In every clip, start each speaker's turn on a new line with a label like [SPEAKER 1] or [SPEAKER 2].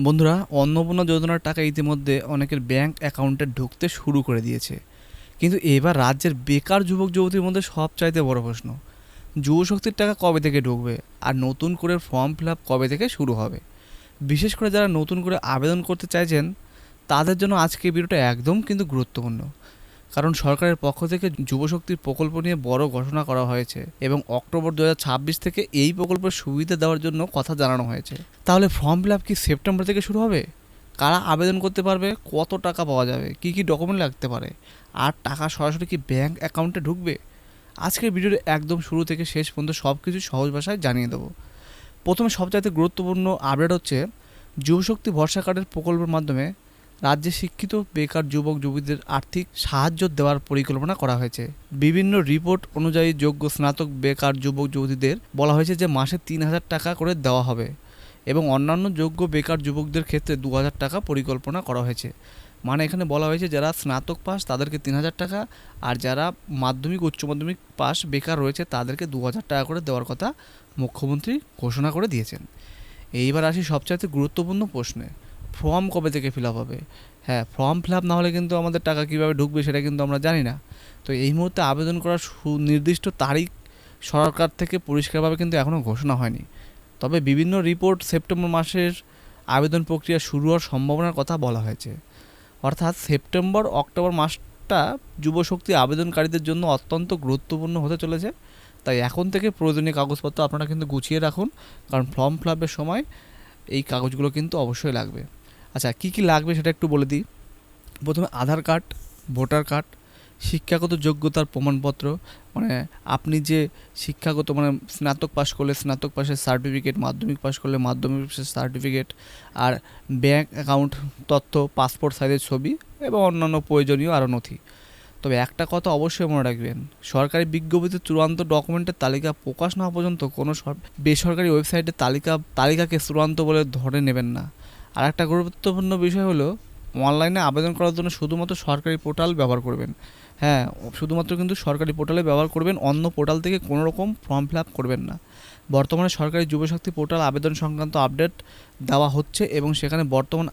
[SPEAKER 1] বন্ধুরা, অন্নপূর্ণা যোজনার টাকা ইতিমধ্যে অনেকের ব্যাংক অ্যাকাউন্টে ঢুকতে শুরু করে দিয়েছে। কিন্তু এবার রাজ্যের বেকার যুবক যুবতীর মধ্যে সবচাইতে বড় প্রশ্ন, যুবশক্তির টাকা কবে থেকে ঢুকবে আর নতুন করে ফর্ম ফিল আপ কবে থেকে শুরু হবে। বিশেষ করে যারা নতুন করে আবেদন করতে চাইছেন তাদের জন্য আজকে ভিডিওটা একদম কিন্তু গুরুত্বপূর্ণ। কারণ সরকারের পক্ষ থেকে যুবশক্তির প্রকল্প নিয়ে বড় ঘোষণা করা হয়েছে এবং অক্টোবর 2026 থেকে এই প্রকল্পের সুবিধা দেওয়ার জন্য কথা জানানো হয়েছে। তাহলে ফর্ম ফিল আপ কি সেপ্টেম্বর থেকে শুরু হবে? কারা আবেদন করতে পারবে? কত টাকা পাওয়া যাবে? কি কি ডকুমেন্ট লাগতে পারে? আর টাকা সরাসরি কি ব্যাংক অ্যাকাউন্টে ঢুকবে? আজকের ভিডিওর একদম শুরু থেকে শেষ পর্যন্ত সব কিছু সহজ ভাষায় জানিয়ে দেবো। প্রথমে সবচাইতে গুরুত্বপূর্ণ আপডেট হচ্ছে, যুবশক্তি ভরসা কার্ডের প্রকল্পের মাধ্যমে রাজ্যে শিক্ষিত বেকার যুবক যুবতীদের আর্থিক সাহায্য দেওয়ার পরিকল্পনা করা হয়েছে। বিভিন্ন রিপোর্ট অনুযায়ী যোগ্য স্নাতক বেকার যুবক যুবতীদের বলা হয়েছে যে মাসে 3,000 টাকা করে দেওয়া হবে এবং অন্যান্য যোগ্য বেকার যুবকদের ক্ষেত্রে 2,000 টাকা পরিকল্পনা করা হয়েছে। মানে এখানে বলা হয়েছে যারা স্নাতক পাস তাদেরকে 3,000 টাকা, আর যারা মাধ্যমিক উচ্চ মাধ্যমিক পাস বেকার রয়েছে তাদেরকে 2,000 টাকা করে দেওয়ার কথা মুখ্যমন্ত্রী ঘোষণা করে দিয়েছেন। এইবার আসি সবচাইতে গুরুত্বপূর্ণ প্রশ্নে, ফর্ম কবে থেকে ফিল আপ হবে? হ্যাঁ, ফর্ম ফিল আপ না হলে কিন্তু আমাদের টাকা কীভাবে ঢুকবে সেটা কিন্তু আমরা জানি না। তো এই মুহূর্তে আবেদন করার সুনির্দিষ্ট তারিখ সরকার থেকে পরিষ্কারভাবে কিন্তু এখনও ঘোষণা হয়নি। তবে বিভিন্ন রিপোর্ট সেপ্টেম্বর মাসের আবেদন প্রক্রিয়া শুরু হওয়ার সম্ভাবনার কথা বলা হয়েছে। অর্থাৎ সেপ্টেম্বর অক্টোবর মাসটা যুবশক্তি আবেদনকারীদের জন্য অত্যন্ত গুরুত্বপূর্ণ হতে চলেছে। তাই এখন থেকে প্রয়োজনীয় কাগজপত্র আপনারা কিন্তু গুছিয়ে রাখুন, কারণ ফর্ম ফিল আপের সময় এই কাগজগুলো কিন্তু অবশ্যই লাগবে। আচ্ছা, কী কী লাগবে সেটা একটু বলে দিই। প্রথমে আধার কার্ড, ভোটার কার্ড, শিক্ষাগত যোগ্যতার প্রমাণপত্র, মানে আপনি যে শিক্ষাগত মানে স্নাতক পাস করলে স্নাতক পাসের সার্টিফিকেট, মাধ্যমিক পাস করলে মাধ্যমিক পাসের সার্টিফিকেট, আর ব্যাঙ্ক অ্যাকাউন্ট তথ্য, পাসপোর্ট সাইজের ছবি এবং অন্যান্য প্রয়োজনীয় আরও নথি। তবে একটা কথা অবশ্যই মনে রাখবেন, সরকারি বিজ্ঞপ্তিতে চূড়ান্ত ডকুমেন্টের তালিকা প্রকাশ না হওয়া পর্যন্ত কোনো বেসরকারি ওয়েবসাইটে তালিকাকে চূড়ান্ত বলে ধরে নেবেন না। আর একটা গুরুত্বপূর্ণ বিষয় হলো, অনলাইনে আবেদন করার জন্য শুধুমাত্র সরকারি পোর্টাল ব্যবহার করবেন। হ্যাঁ, শুধুমাত্র কিন্তু সরকারি পোর্টালে ব্যবহার করবেন, অন্য পোর্টাল থেকে কোনো রকম ফর্ম ফিল আপ করবেন না। বর্তমানে সরকারি যুবশক্তি পোর্টাল আবেদন সংক্রান্ত আপডেট দেওয়া হচ্ছে এবং সেখানে বর্তমান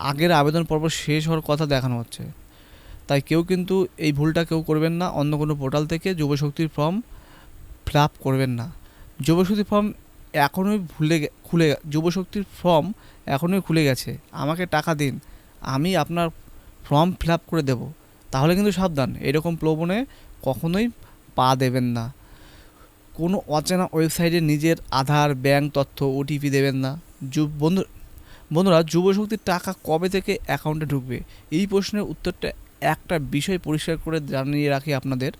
[SPEAKER 1] আগের আবেদন পর্ব শেষ হওয়ার কথা দেখানো হচ্ছে। তাই কেউ কিন্তু এই ভুলটা করবেন না, অন্য কোনো পোর্টাল থেকে যুবশক্তির ফর্ম ফিল আপ করবেন না। যুবশক্তির ফর্ম এখনই যুবশক্তির ফর্ম এখনই খুলে গেছে, আমাকে টাকা দিন, আমি আপনার ফর্ম ফিল আপ করে দেবো। তাহলে কিন্তু সাবধান, এরকম প্রলোভনে কখনোই পা দেবেন না। কোনো অচেনা ওয়েবসাইটে নিজের আধার, ব্যাংক তথ্য, ওটিপি দেবেন না। বন্ধুরা, যুবশক্তির টাকা কবে থেকে অ্যাকাউন্টে ঢুকবে, এই প্রশ্নের উত্তরটা একটা বিষয় পরিষ্কার করে জানিয়ে রাখি আপনাদের।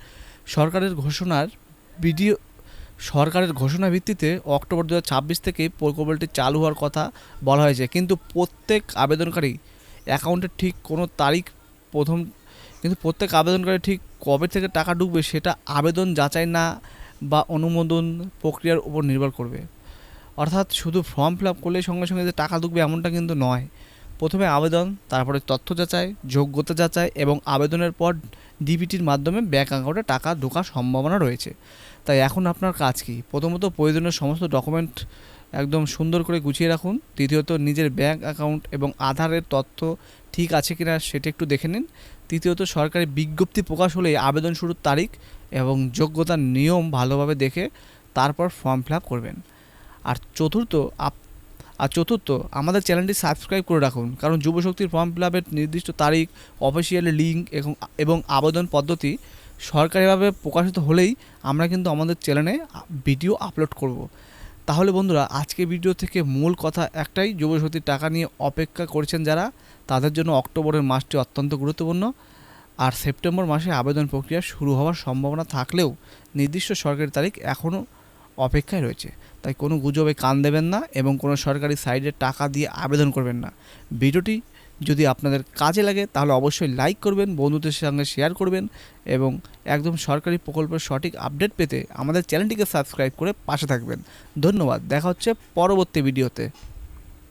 [SPEAKER 1] সরকারের ঘোষণা ভিত্তিতে অক্টোবর 2026 থেকে প্রকল্পটি চালু হওয়ার কথা বলা হয়েছে, কিন্তু প্রত্যেক আবেদনকারী অ্যাকাউন্টে ঠিক কোনো তারিখ প্রথম কিন্তু প্রত্যেক আবেদনকারী ঠিক কবে থেকে টাকা ঢুকবে সেটা আবেদন যাচাই না বা অনুমোদন প্রক্রিয়ার উপর নির্ভর করবে। অর্থাৎ শুধু ফর্ম ফিল আপ করলেই সঙ্গে সঙ্গে যে টাকা ঢুকবে এমনটা কিন্তু নয়। প্রথমে আবেদন, তারপরে তথ্য যাচাই, যোগ্যতা যাচাই এবং আবেদনের পর ডিবিটির মাধ্যমে ব্যাঙ্ক অ্যাকাউন্টে টাকা ঢোকার সম্ভাবনা রয়েছে। তাই এখন আপনার কাজ কি? প্রথমত প্রয়োজনীয় সমস্ত ডকুমেন্ট একদম সুন্দর করে গুছিয়ে রাখুন। দ্বিতীয়ত নিজের ব্যাঙ্ক অ্যাকাউন্ট এবং আধারের তথ্য ঠিক আছে কিনা সেটা একটু দেখে নিন। তৃতীয়ত সরকারি বিজ্ঞপ্তি প্রকাশ হলে আবেদন শুরুর তারিখ এবং যোগ্যতার নিয়ম ভালোভাবে দেখে তারপর ফর্ম ফিল আপ করবেন। আর চতুর্থ, আমাদের চ্যানেলটি সাবস্ক্রাইব করে রাখুন, কারণ যুবশক্তির ফর্ম ফিল আপের নির্দিষ্ট তারিখ, অফিসিয়াল লিঙ্ক এবং আবেদন পদ্ধতি সরকারিভাবে প্রকাশিত হলেই আমরা কিন্তু আমাদের চ্যানেলে ভিডিও আপলোড করব। তাহলে বন্ধুরা, আজকের ভিডিও থেকে মূল কথা একটাই, যুবশক্তির টাকা নিয়ে অপেক্ষা করছেন যারা, তাদের জন্য অক্টোবরের মাসটি অত্যন্ত গুরুত্বপূর্ণ। আর সেপ্টেম্বর মাসে আবেদন প্রক্রিয়া শুরু হওয়ার সম্ভাবনা থাকলেও নির্দিষ্ট সরকারি তারিখ এখনও অপেক্ষায় রয়েছে। তাই কোনো গুজবে কান দেবেন না এবং কোনো সরকারি সাইটে টাকা দিয়ে আবেদন করবেন না। ভিডিওটি যদি আপনাদের কাজে লাগে তাহলে অবশ্যই লাইক করবেন, বন্ধুদের সঙ্গে শেয়ার করবেন এবং একদম সরকারি প্রকল্পের সঠিক আপডেট পেতে আমাদের চ্যানেলটিকে সাবস্ক্রাইব করে পাশে থাকবেন। ধন্যবাদ, দেখা হচ্ছে পরবর্তী ভিডিওতে।